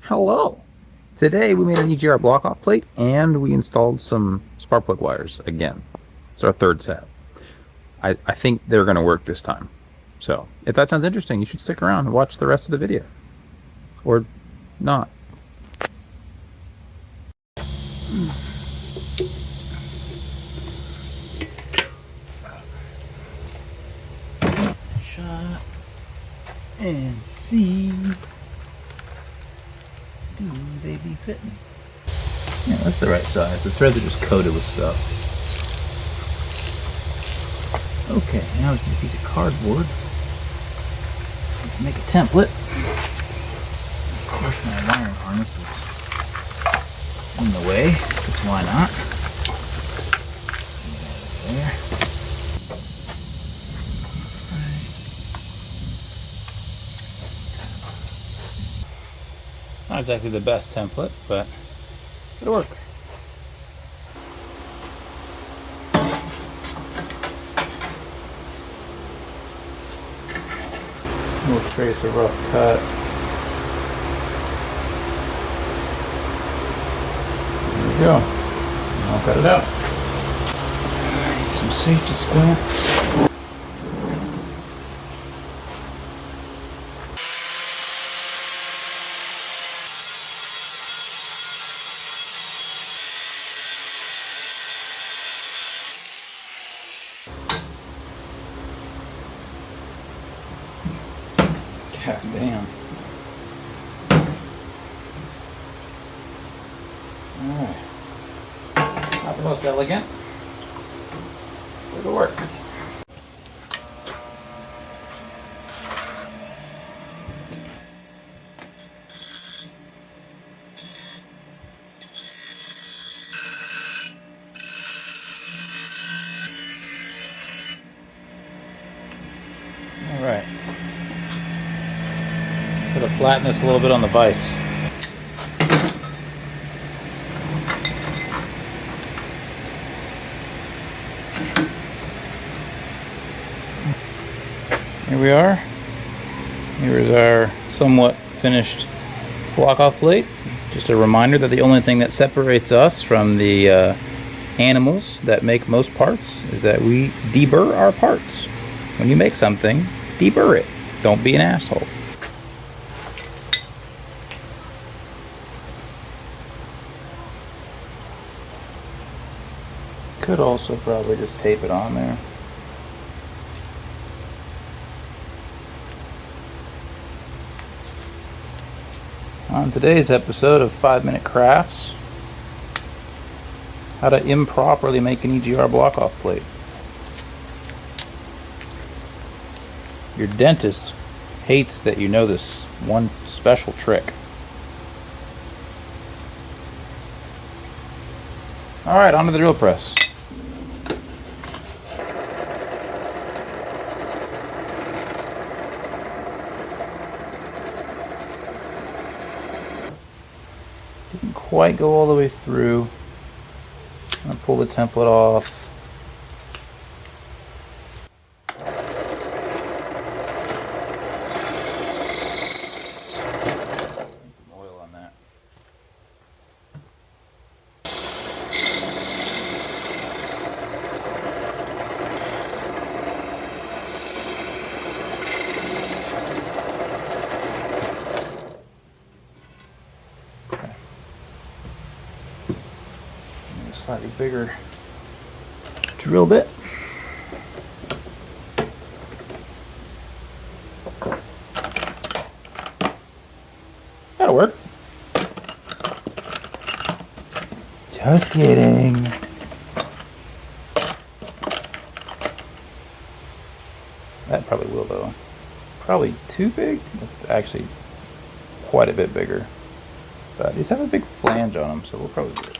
Hello. Today we made an EGR block off plate and we installed some spark plug wires again. It's our third set. I think they're going to work this time. So if that sounds interesting, you should stick around and watch the rest of the video. Or not. Shot and see. Do they be fitting? Yeah, that's the right size. The threads are just coated with stuff. Okay, now we get a piece of cardboard. Make a template. Of course, my wiring harness is in the way, because why not? There. Not exactly the best template, but it'll work. We'll trace a rough cut. There we go. I'll cut it out. Alright, some safety squints. God damn. Alright. Not the most elegant, but it'll work. Alright. Gotta flatten this a little bit on the vise. Here we are. Here is our somewhat finished block off plate. Just a reminder that the only thing that separates us from the animals that make most parts is that we deburr our parts. When you make something, deburr it. Don't be an asshole. Could also probably just tape it on there. On today's episode of 5-Minute Crafts, how to improperly make an EGR block off plate. Your dentist hates that you know this one special trick. Alright, onto the drill press. Didn't quite go all the way through. I'm gonna pull the template off. Need some oil on that. Slightly bigger drill bit. That'll work. Just kidding. That probably will though. Probably too big. It's actually quite a bit bigger. But these have a big flange on them, so we'll probably be okay.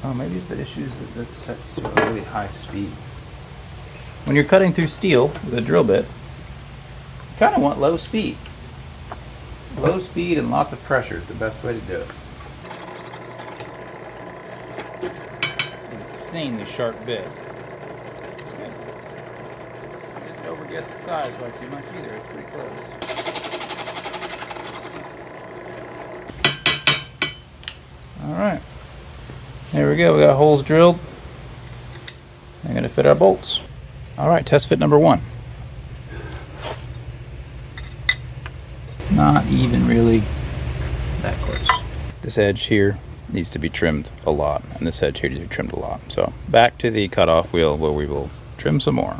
Oh, maybe the issue is that that's set to a really high speed. When you're cutting through steel with a drill bit, you kind of want low speed. Low speed and lots of pressure is the best way to do it. Insanely sharp bit. It's good. Didn't overguess the size by too much either. It's pretty close. All right. There we go. We got holes drilled. I'm going to fit our bolts. All right, test fit number 1. Not even really that close. This edge here needs to be trimmed a lot, and this edge here needs to be trimmed a lot. So back to the cutoff wheel where we will trim some more.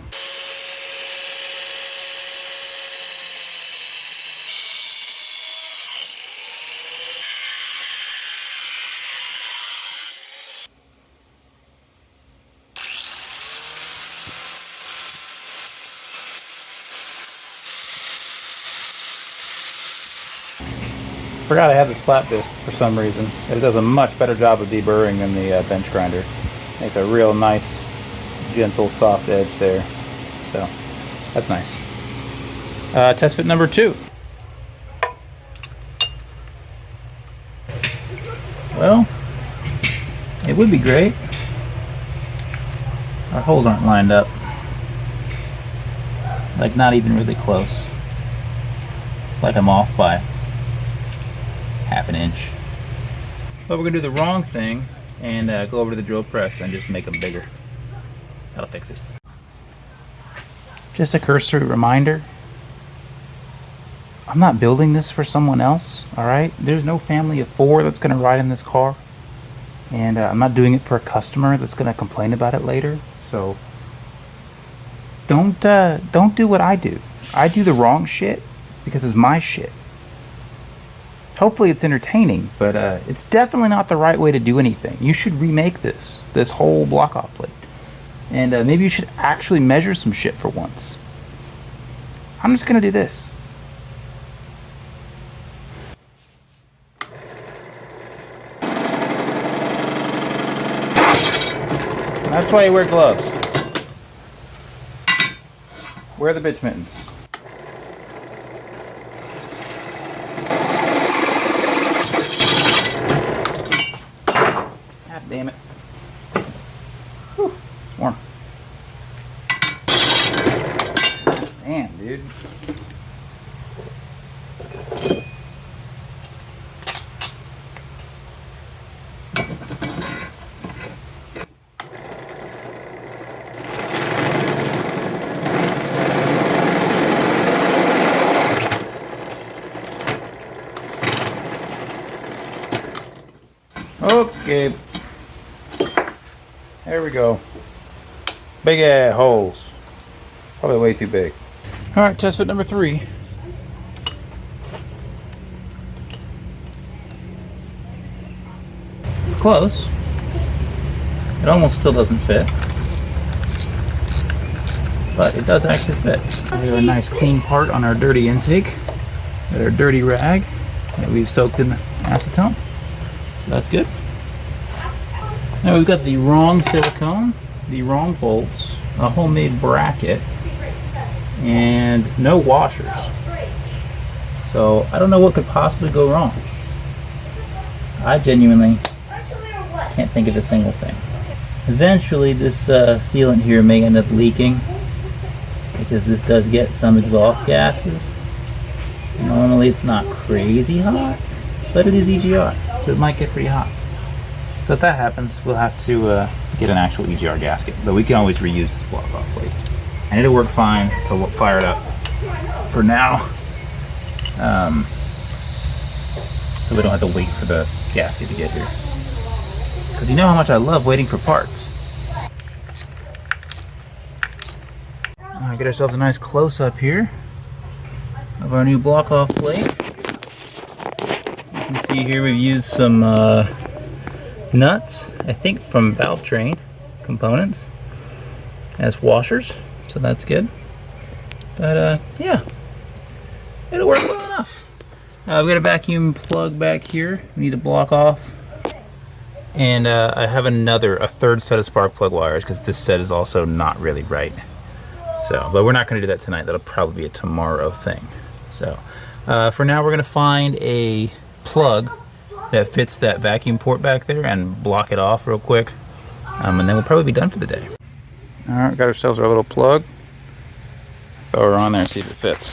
Forgot I have this flat disc for some reason. It does a much better job of deburring than the bench grinder. Makes a real nice, gentle, soft edge there. So that's nice. Test fit number 2. Well, it would be great. Our holes aren't lined up. Like, not even really close. Like I'm off by half an inch. But we're gonna do the wrong thing and go over to the drill press and just make them bigger. That'll fix it. Just a cursory reminder, I'm not building this for someone else, all right? There's no family of 4 that's gonna ride in this car, and I'm not doing it for a customer that's gonna complain about it later. So don't do what I do. I do the wrong shit because it's my shit. Hopefully it's entertaining, but it's definitely not the right way to do anything. You should remake this whole block off plate. And maybe you should actually measure some shit for once. I'm just gonna do this. That's why you wear gloves. Wear the bitch mittens. God damn it. Whew, it's warm. Damn, dude. Okay, there we go. Big ass holes. Probably way too big. All right, test fit number 3. It's close. It almost still doesn't fit, but it does actually fit. We have a nice clean part on our dirty intake. Got our dirty rag that we've soaked in acetone. So that's good. Now we've got the wrong silicone, the wrong bolts, a homemade bracket, and no washers. So I don't know what could possibly go wrong. I genuinely can't think of a single thing. Eventually this sealant here may end up leaking because this does get some exhaust gases. Normally it's not crazy hot, but it is EGR, so it might get pretty hot. So if that happens, we'll have to get an actual EGR gasket, but we can always reuse this block off plate. And it'll work fine to fire it up for now. So we don't have to wait for the gasket to get here. Because you know how much I love waiting for parts. Alright, get ourselves a nice close-up here of our new block off plate. You can see here we've used some nuts, I think from Valve Train components, as washers, so that's good. But yeah, it'll work well enough. We got a vacuum plug back here we need to block off, and I have a third set of spark plug wires because this set is also not really right. So, but we're not going to do that tonight. That'll probably be a tomorrow thing. So For now, we're going to find a plug that fits that vacuum port back there and block it off real quick. And then we'll probably be done for the day. All right, got ourselves our little plug. Throw her on there and see if it fits.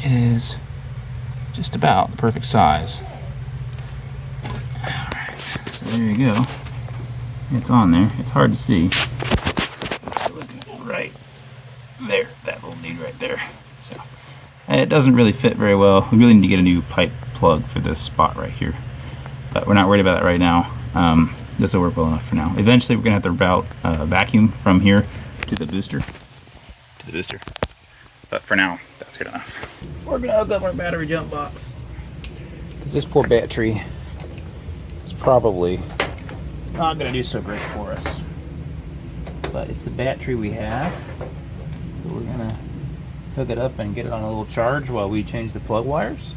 It is just about the perfect size. All right, so there you go. It's on there. It's hard to see. Right there, that little dude right there. So it doesn't really fit very well. We really need to get a new pipe plug for this spot right here, but we're not worried about that right now. This will work well enough for now. Eventually, we're gonna have to route vacuum from here to the booster. But for now, that's good enough. We're gonna hook up our battery jump box, because this poor battery is probably not gonna do so great for us. But it's the battery we have, so we're gonna hook it up and get it on a little charge while we change the plug wires,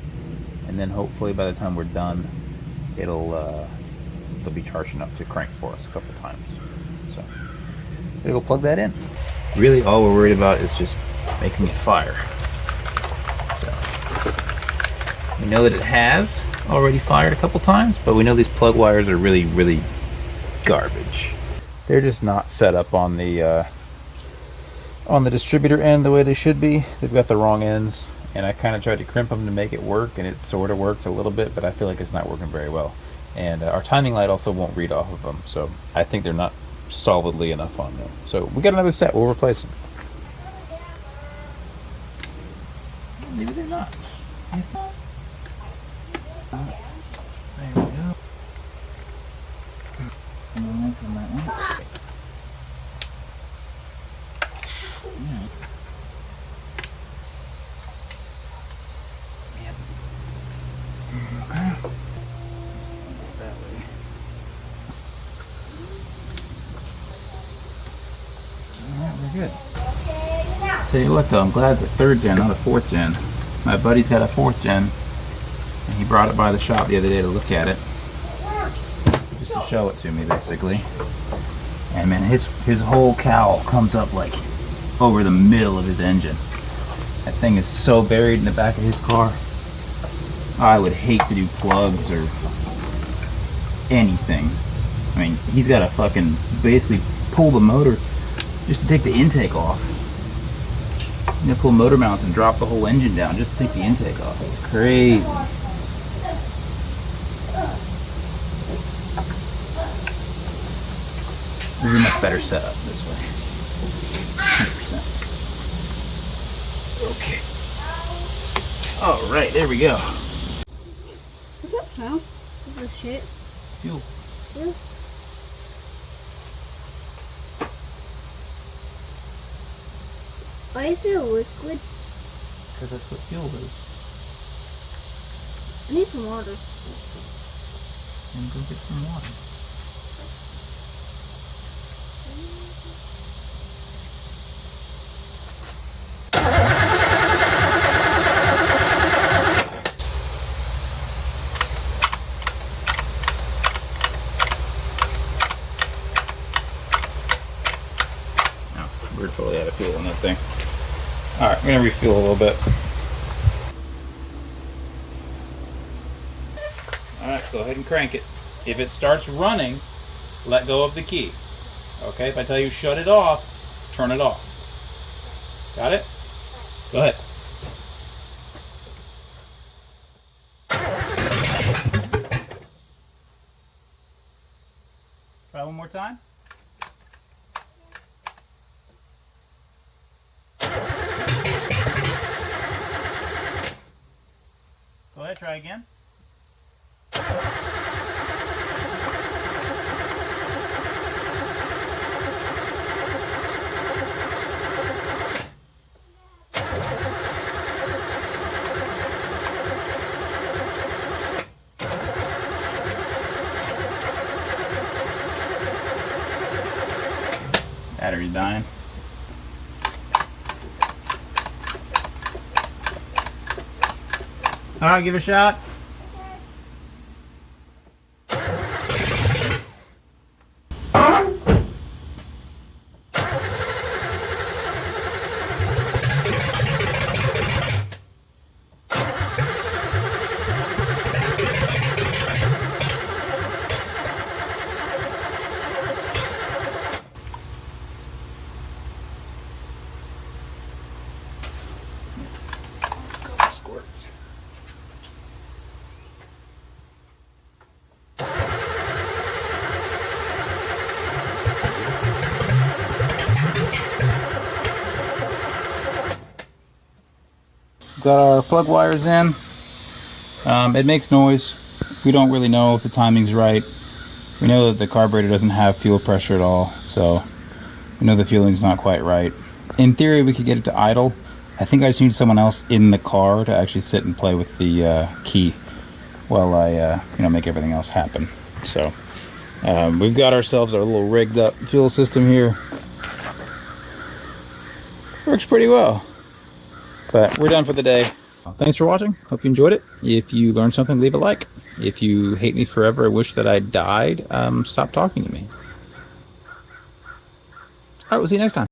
and then hopefully by the time we're done, it'll be charged enough to crank for us a couple times. So we'll go plug that in. Really, all we're worried about is just making it fire. So we know that it has already fired a couple times, but we know these plug wires are really, really garbage. They're just not set up on the distributor end the way they should be. They've got the wrong ends, and I kind of tried to crimp them to make it work, and it sort of worked a little bit, but I feel like it's not working very well. And our timing light also won't read off of them, so I think they're not solidly enough on them. So we got another set. We'll replace them. Maybe they're not. Yes. There we go. From that one. Good. Tell you what though, I'm glad it's a 3rd gen, not a 4th gen. My buddy's had a 4th gen, and he brought it by the shop the other day to look at it, just to show it to me basically. And man, his whole cowl comes up like over the middle of his engine. That thing is so buried in the back of his car. I would hate to do plugs or anything. I mean, he's got to fucking basically pull the motor just to take the intake off. You know, pull motor mounts and drop the whole engine down just to take the intake off. It's crazy. This is a much better setup this way. 100%. Okay. Alright, there we go. What's that smell? What's this shit? Fuel. Yeah. Why is it a liquid? Because that's what fuel is. I need some water. And go get some water. We're totally out of fuel on that thing. Alright, we're going to refuel a little bit. Alright, go ahead and crank it. If it starts running, let go of the key. Okay, if I tell you shut it off, turn it off. Got it? Go ahead. Try one more time. Go ahead, try again. Battery's dying. Alright, give it a shot. got our plug wires in. It makes noise. We don't really know if the timing's right. We know that the carburetor doesn't have fuel pressure at all, so we know the fueling's not quite right. In theory, we could get it to idle. I think I just need someone else in the car to actually sit and play with the key while I make everything else happen. So we've got ourselves our little rigged up fuel system here. Works pretty well. But we're done for the day. Thanks for watching. Hope you enjoyed it. If you learned something, leave a like. If you hate me forever or wish that I died, stop talking to me. All right, we'll see you next time.